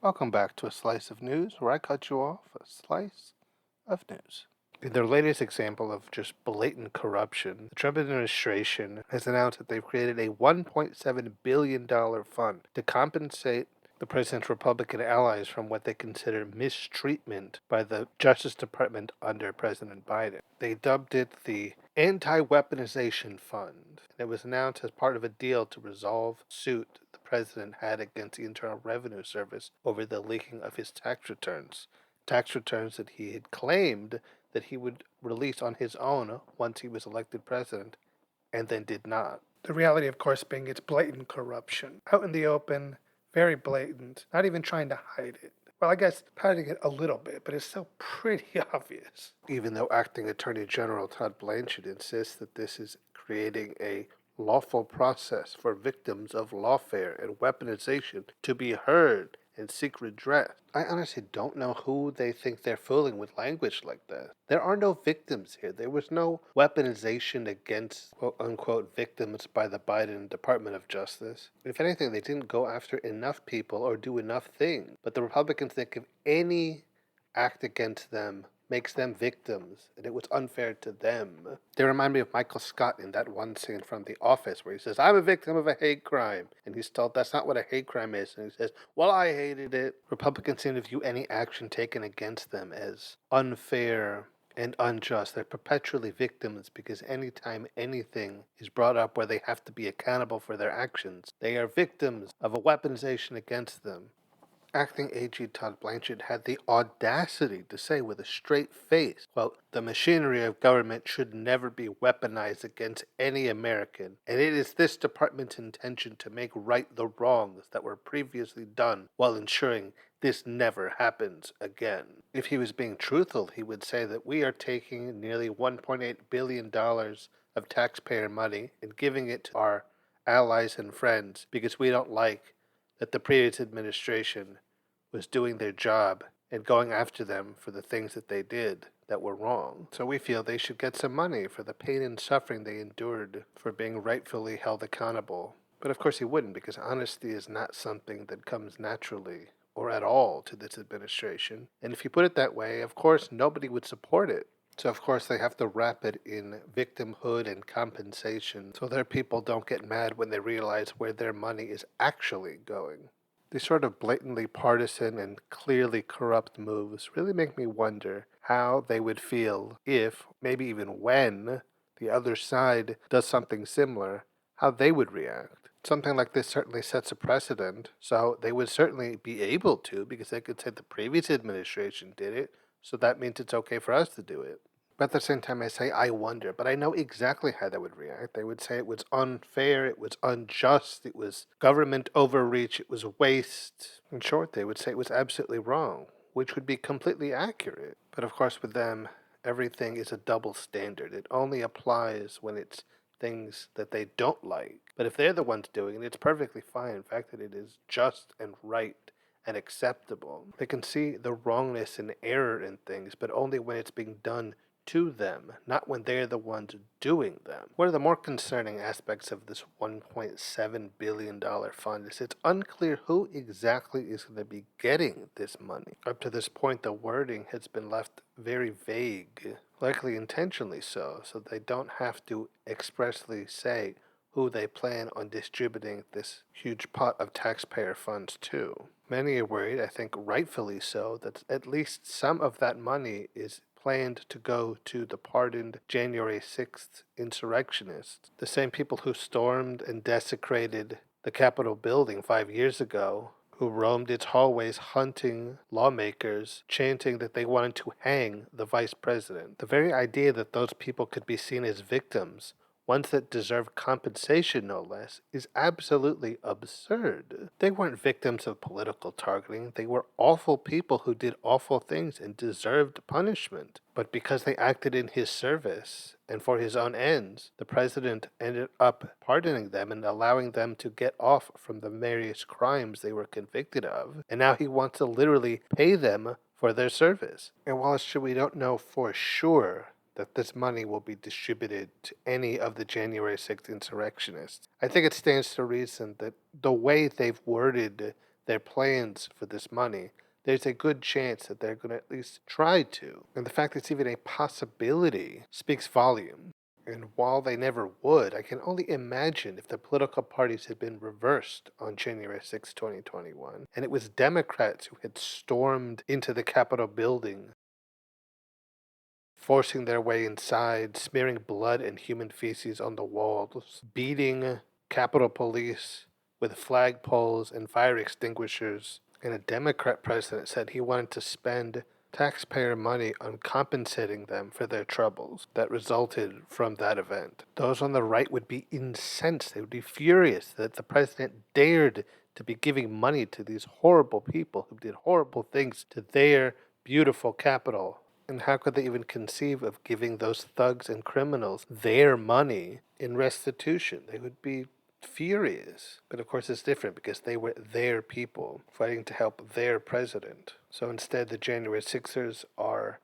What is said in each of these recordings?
Welcome back to a slice of news where I cut you off a slice of news. In their latest example of just blatant corruption, the Trump administration has announced that they've created a $1.7 billion fund to compensate the president's Republican allies from what they consider mistreatment by the Justice Department under President Biden. They dubbed it the Anti-Weaponization Fund. It was announced as part of a deal to resolve a suit the president had against the Internal Revenue Service over the leaking of his tax returns that he had claimed that he would release on his own once he was elected president, and then did not. The reality, of course, being it's blatant corruption. Out in the open, very blatant, not even trying to hide it. Well, I guess hiding it a little bit, but it's still pretty obvious. Even though Acting Attorney General Todd Blanchard insists that this is creating a lawful process for victims of lawfare and weaponization to be heard and seek redress. I honestly don't know who they think they're fooling with language like that. There are no victims here. There was no weaponization against quote-unquote victims by the Biden Department of Justice. If anything, they didn't go after enough people or do enough things. But the Republicans think if any act against them makes them victims, and it was unfair to them. They remind me of Michael Scott in that one scene from The Office where he says, I'm a victim of a hate crime. And he's told that's not what a hate crime is. And he says, well, I hated it. Republicans seem to view any action taken against them as unfair and unjust. They're perpetually victims because anytime anything is brought up where they have to be accountable for their actions, they are victims of a weaponization against them. Acting AG Todd Blanchard had the audacity to say with a straight face, quote, the machinery of government should never be weaponized against any American, and it is this department's intention to make right the wrongs that were previously done while ensuring this never happens again. If he was being truthful, he would say that we are taking nearly $1.8 billion of taxpayer money and giving it to our allies and friends because we don't like that the previous administration was doing their job and going after them for the things that they did that were wrong. So we feel they should get some money for the pain and suffering they endured for being rightfully held accountable. But of course he wouldn't, because honesty is not something that comes naturally or at all to this administration. And if you put it that way, of course nobody would support it. So of course they have to wrap it in victimhood and compensation so their people don't get mad when they realize where their money is actually going. These sort of blatantly partisan and clearly corrupt moves really make me wonder how they would feel if, maybe even when, the other side does something similar, how they would react. Something like this certainly sets a precedent, so they would certainly be able to, because they could say the previous administration did it, so that means it's okay for us to do it. But at the same time, I say, I wonder, but I know exactly how they would react. They would say it was unfair, it was unjust, it was government overreach, it was waste. In short, they would say it was absolutely wrong, which would be completely accurate. But of course, with them, everything is a double standard. It only applies when it's things that they don't like. But if they're the ones doing it, it's perfectly fine. In fact, that it is just and right and acceptable. They can see the wrongness and error in things, but only when it's being done to them, not when they're the ones doing them. One of the more concerning aspects of this $1.7 billion fund is it's unclear who exactly is going to be getting this money. Up to this point, the wording has been left very vague, likely intentionally so they don't have to expressly say who they plan on distributing this huge pot of taxpayer funds to. Many are worried, I think rightfully so, that at least some of that money is planned to go to the pardoned January 6th insurrectionists, the same people who stormed and desecrated the Capitol building 5 years ago, who roamed its hallways hunting lawmakers, chanting that they wanted to hang the vice president. The very idea that those people could be seen as victims, ones that deserve compensation no less, is absolutely absurd. They weren't victims of political targeting. They were awful people who did awful things and deserved punishment. But because they acted in his service and for his own ends, the president ended up pardoning them and allowing them to get off from the various crimes they were convicted of. And now he wants to literally pay them for their service. And while it's true we don't know for sure that this money will be distributed to any of the January 6th insurrectionists, I think it stands to reason that the way they've worded their plans for this money, there's a good chance that they're going to at least try to. And the fact that it's even a possibility speaks volumes. And while they never would, I can only imagine if the political parties had been reversed on January 6, 2021, and it was Democrats who had stormed into the Capitol building, forcing their way inside, smearing blood and human feces on the walls, beating Capitol Police with flagpoles and fire extinguishers, and a Democrat president said he wanted to spend taxpayer money on compensating them for their troubles that resulted from that event. Those on the right would be incensed. They would be furious that the president dared to be giving money to these horrible people who did horrible things to their beautiful capital. And how could they even conceive of giving those thugs and criminals their money in restitution? They would be furious. But of course, it's different because they were their people fighting to help their president. So instead, the January 6ers are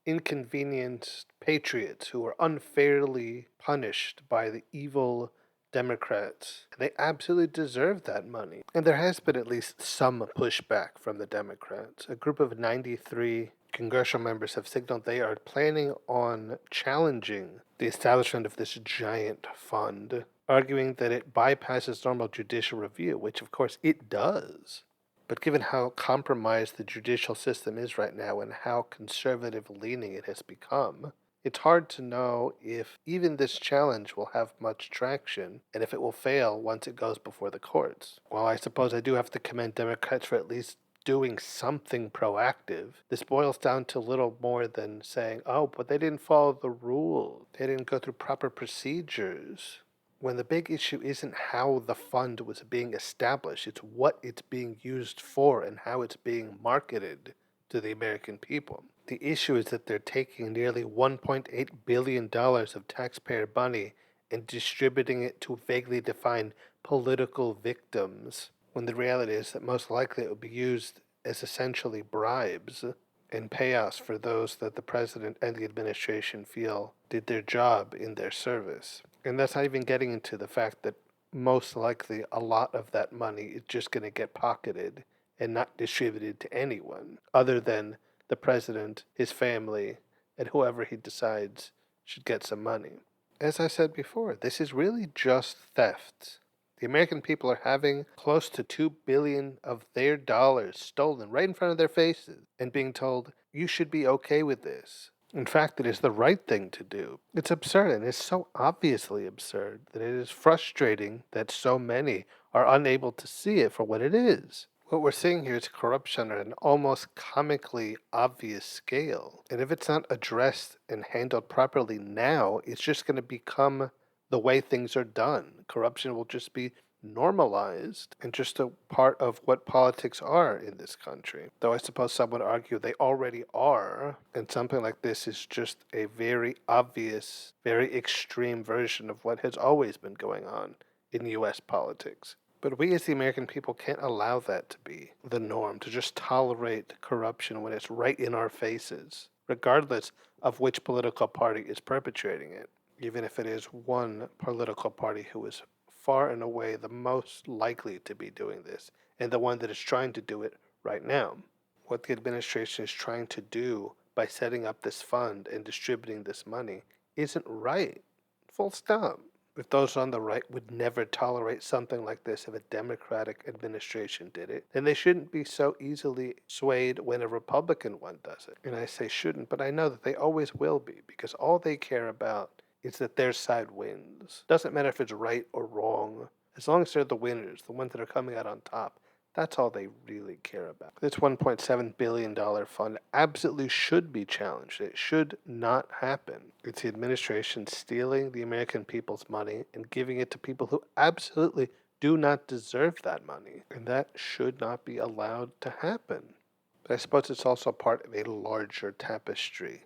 inconvenienced patriots who are unfairly punished by the evil Democrats. They absolutely deserve that money. And there has been at least some pushback from the Democrats. A group of 93 congressional members have signaled they are planning on challenging the establishment of this giant fund, arguing that it bypasses normal judicial review, which of course it does. But given how compromised the judicial system is right now and how conservative leaning it has become, it's hard to know if even this challenge will have much traction and if it will fail once it goes before the courts. While I suppose I do have to commend Democrats for at least doing something proactive, this boils down to little more than saying, oh, but they didn't follow the rules. They didn't go through proper procedures. When the big issue isn't how the fund was being established, it's what it's being used for and how it's being marketed to the American people. The issue is that they're taking nearly $1.8 billion of taxpayer money and distributing it to vaguely defined political victims, when the reality is that most likely it will be used as essentially bribes and payouts for those that the president and the administration feel did their job in their service. And that's not even getting into the fact that most likely a lot of that money is just going to get pocketed and not distributed to anyone other than the president, his family, and whoever he decides should get some money. As I said before, this is really just theft. The American people are having close to $2 billion of their dollars stolen right in front of their faces and being told, you should be okay with this. In fact, it is the right thing to do. It's absurd, and it's so obviously absurd that it is frustrating that so many are unable to see it for what it is. What we're seeing here is corruption at an almost comically obvious scale. And if it's not addressed and handled properly now, it's just going to become the way things are done. Corruption will just be normalized and just a part of what politics are in this country. Though I suppose some would argue they already are, and something like this is just a very obvious, very extreme version of what has always been going on in US politics. But we as the American people can't allow that to be the norm, to just tolerate corruption when it's right in our faces, regardless of which political party is perpetrating it, even if it is one political party who is far and away the most likely to be doing this, and the one that is trying to do it right now. What the administration is trying to do by setting up this fund and distributing this money isn't right. Full stop. If those on the right would never tolerate something like this if a Democratic administration did it, then they shouldn't be so easily swayed when a Republican one does it. And I say shouldn't, but I know that they always will be, because all they care about is that their side wins. Doesn't matter if it's right or wrong. As long as they're the winners, the ones that are coming out on top, that's all they really care about. This $1.7 billion fund absolutely should be challenged. It should not happen. It's the administration stealing the American people's money and giving it to people who absolutely do not deserve that money. And that should not be allowed to happen. But I suppose it's also part of a larger tapestry.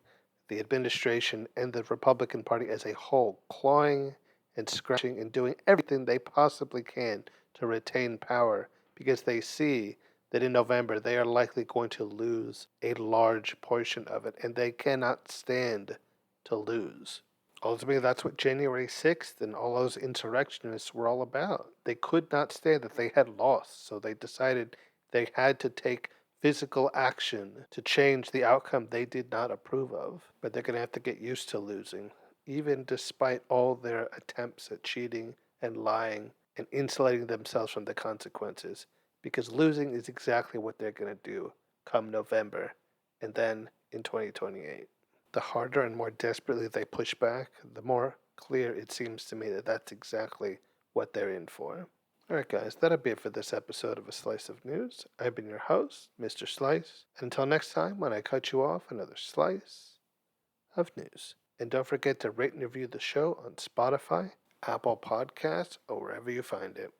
The administration and the Republican Party as a whole clawing and scratching and doing everything they possibly can to retain power, because they see that in November they are likely going to lose a large portion of it, and they cannot stand to lose. Ultimately, that's what January 6th and all those insurrectionists were all about. They could not stand that they had lost, so they decided They had to take physical action to change the outcome they did not approve of, but they're going to have to get used to losing, even despite all their attempts at cheating and lying and insulating themselves from the consequences, because losing is exactly what they're going to do come November and then in 2028. The harder and more desperately they push back, the more clear it seems to me that that's exactly what they're in for. Alright, guys, that'll be it for this episode of A Slice of News. I've been your host, Mr. Slice. And until next time, when I cut you off, another slice of news. And don't forget to rate and review the show on Spotify, Apple Podcasts, or wherever you find it.